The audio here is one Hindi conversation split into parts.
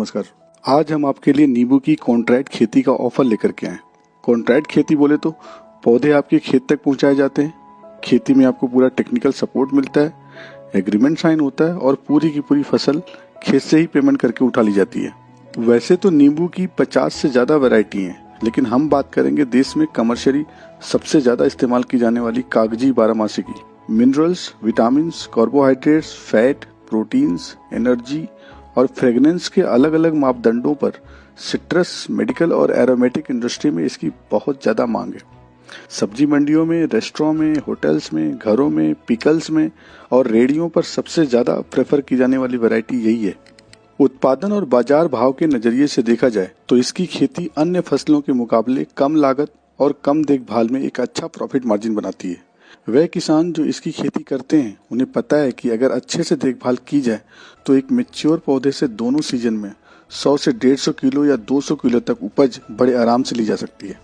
नमस्कार। आज हम आपके लिए नींबू की कॉन्ट्रैक्ट खेती का ऑफर लेकर के आए। कॉन्ट्रैक्ट खेती बोले तो पौधे आपके खेत तक पहुंचाए जाते हैं, खेती में आपको पूरा टेक्निकल सपोर्ट मिलता है, एग्रीमेंट साइन होता है और पूरी की पूरी फसल खेत से ही पेमेंट करके उठा ली जाती है। वैसे तो नींबू की 50 से ज़्यादा वैरायटी हैं, लेकिन हम बात करेंगे देश में कमर्शियली सबसे ज़्यादा इस्तेमाल की जाने वाली कागजी बारहमासी की। Minerals, vitamins, carbohydrates, fat, proteins, energy और फ्रेगनेंस के अलग अलग मापदंडों पर सिट्रस, मेडिकल और एरोमेटिक इंडस्ट्री में इसकी बहुत ज़्यादा मांग है। सब्जी मंडियों में, रेस्टोरों में, होटल्स में, घरों में, पिकल्स में और रेडियो पर सबसे ज़्यादा प्रेफर की जाने वाली वैरायटी यही है। उत्पादन और बाजार भाव के नज़रिए से देखा जाए तो इसकी खेती अन्य फसलों के मुकाबले कम लागत और कम देखभाल में एक अच्छा प्रॉफिट मार्जिन बनाती है। वह किसान जो इसकी खेती करते हैं उन्हें पता है कि अगर अच्छे से देखभाल की जाए तो एक मैच्योर पौधे से दोनों सीजन में 100 से 150 किलो या 200 किलो तक उपज बड़े आराम से ली जा सकती है।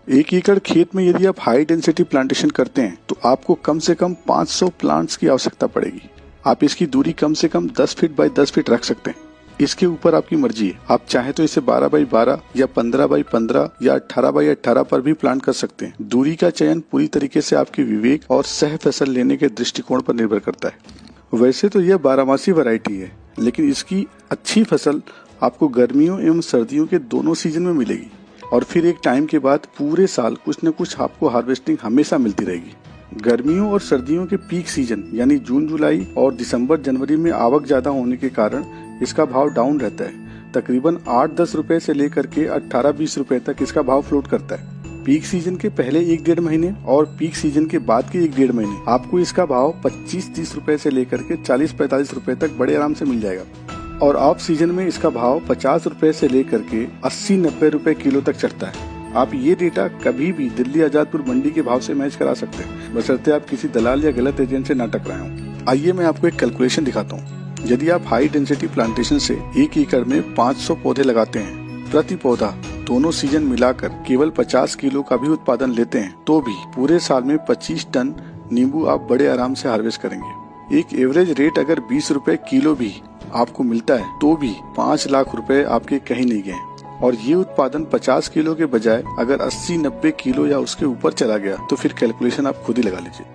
1 एकड़ खेत में यदि आप हाई डेंसिटी प्लांटेशन करते हैं तो आपको कम से कम 500 प्लांट्स की आवश्यकता पड़ेगी। आप इसकी दूरी कम से कम 10 फीट बाय 10 फीट रख सकते हैं। इसके ऊपर आपकी मर्जी है, आप चाहे तो इसे 12 बाई 12 या 15 बाई 15 या 18 बाई 18 पर भी प्लांट कर सकते हैं। दूरी का चयन पूरी तरीके से आपके विवेक और सह फसल लेने के दृष्टिकोण पर निर्भर करता है। वैसे तो यह बारहमासी वैरायटी है, लेकिन इसकी अच्छी फसल आपको गर्मियों एवं सर्दियों के दोनों सीजन में मिलेगी और फिर एक टाइम के बाद पूरे साल कुछ न कुछ आपको हार्वेस्टिंग हमेशा मिलती रहेगी। गर्मियों और सर्दियों के पीक सीजन यानी जून, जुलाई और दिसंबर, जनवरी में आवक ज्यादा होने के कारण इसका भाव डाउन रहता है। तकरीबन 8-10 रुपए से लेकर के 18-20 रुपए तक इसका भाव फ्लोट करता है। पीक सीजन के पहले 1-1.5 महीने और पीक सीजन के बाद के 1-1.5 महीने आपको इसका भाव 25-30 रुपए से लेकर के 40-45 रुपए तक बड़े आराम से मिल जाएगा और ऑफ सीजन में इसका भाव 50 रुपए से लेकर के 80-90 रुपए किलो तक चढ़ता है। आप ये डेटा कभी भी दिल्ली आजादपुर मंडी के भाव से मैच करा सकते हैं, बशर्ते आप किसी दलाल या गलत एजेंट से ना टकराए हों। आइए मैं आपको एक कैलकुलेशन दिखाता हूँ। यदि आप हाई डेंसिटी प्लांटेशन से 1 एकड़ में 500 पौधे लगाते हैं, प्रति पौधा दोनों सीजन मिलाकर केवल 50 किलो का भी उत्पादन लेते हैं, तो भी पूरे साल में 25 टन नींबू आप बड़े आराम से हार्वेस्ट करेंगे। एक एवरेज रेट अगर 20 रुपए किलो भी आपको मिलता है तो भी 5 लाख रुपए आपके कहीं नहीं गए और ये उत्पादन 50 किलो के बजाय अगर 80-90 किलो या उसके ऊपर चला गया तो फिर कैलकुलेशन आप खुद ही लगा लीजिए।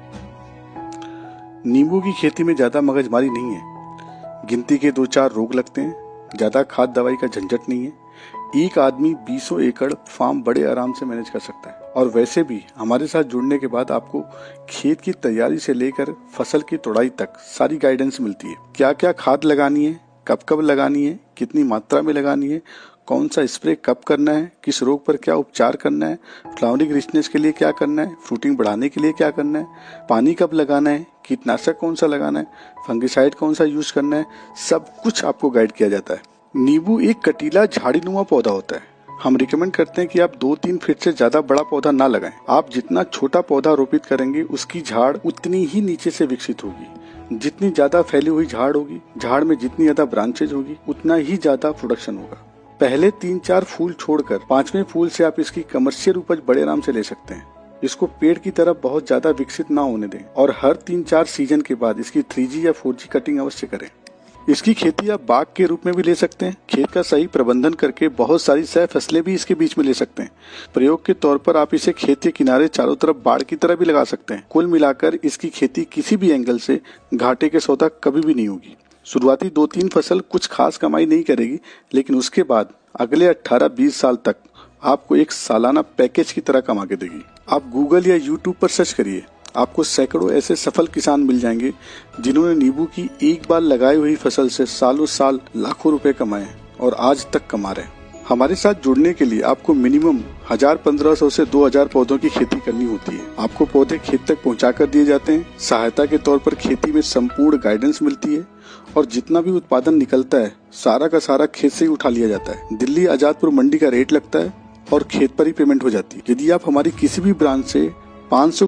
नींबू की खेती में ज्यादा मगजमारी नहीं है, गिनती के 2-4 रोग लगते हैं, ज्यादा खाद दवाई का झंझट नहीं है। एक आदमी 20 एकड़ फार्म बड़े आराम से मैनेज कर सकता है और वैसे भी हमारे साथ जुड़ने के बाद आपको खेत की तैयारी से लेकर फसल की तोड़ाई तक सारी गाइडेंस मिलती है। क्या क्या खाद लगानी है, कब कब लगानी है, कितनी मात्रा में लगानी है, कौन सा स्प्रे कब करना है, किस रोग पर क्या उपचार करना है, फ्लावरिंग रिचनेस के लिए क्या करना है, फ्रूटिंग बढ़ाने के लिए क्या करना है, पानी कब लगाना है, कीटनाशक कौन सा लगाना है, फंगिसाइड कौन सा यूज करना है, सब कुछ आपको गाइड किया जाता है। नींबू एक कटीला झाड़ीनुमा पौधा होता है। हम रिकमेंड करते हैं कि आप 2-3 फीट से ज्यादा बड़ा पौधा ना लगाएं। आप जितना छोटा पौधा रोपित करेंगे उसकी झाड़ उतनी ही नीचे से विकसित होगी। जितनी ज्यादा फैली हुई झाड़ होगी, झाड़ में जितनी ज्यादा ब्रांचेज होगी, उतना ही ज्यादा प्रोडक्शन होगा। पहले 3-4 फूल छोड़कर 5वें फूल से आप इसकी कमर्शियल उपज बड़े आराम से ले सकते हैं। इसको पेड़ की तरफ बहुत ज्यादा विकसित ना होने दें और हर 3-4 सीजन के बाद इसकी 3G या 4G कटिंग अवश्य करें। इसकी खेती आप बाग के रूप में भी ले सकते हैं। खेत का सही प्रबंधन करके बहुत सारी सह फसलें भी इसके बीच में ले सकते हैं। प्रयोग के तौर पर आप इसे खेत के किनारे चारों तरफ बाड़ की तरह भी लगा सकते हैं। कुल मिलाकर इसकी खेती किसी भी एंगल से घाटे के सौदा कभी भी नहीं होगी। शुरुआती 2-3 फसल कुछ खास कमाई नहीं करेगी, लेकिन उसके बाद अगले 18-20 साल तक आपको एक सालाना पैकेज की तरह कमा के देगी। आप गूगल या यूट्यूब पर सर्च करिए, आपको सैकड़ों ऐसे सफल किसान मिल जाएंगे जिन्होंने नींबू की एक बार लगाई हुई फसल से सालों साल लाखों रुपए कमाए और आज तक कमा रहे हैं। हमारे साथ जुड़ने के लिए आपको मिनिमम 1500 से 2000 पौधों की खेती करनी होती है। आपको पौधे खेत तक पहुंचा कर दिए जाते हैं। सहायता के तौर पर खेती में संपूर्ण गाइडेंस मिलती है और जितना भी उत्पादन निकलता है सारा का सारा खेत से ही उठा लिया जाता है। दिल्ली आजादपुर मंडी का रेट लगता है और खेत पर ही पेमेंट हो जाती है। यदि आप हमारी किसी भी ब्रांच से 500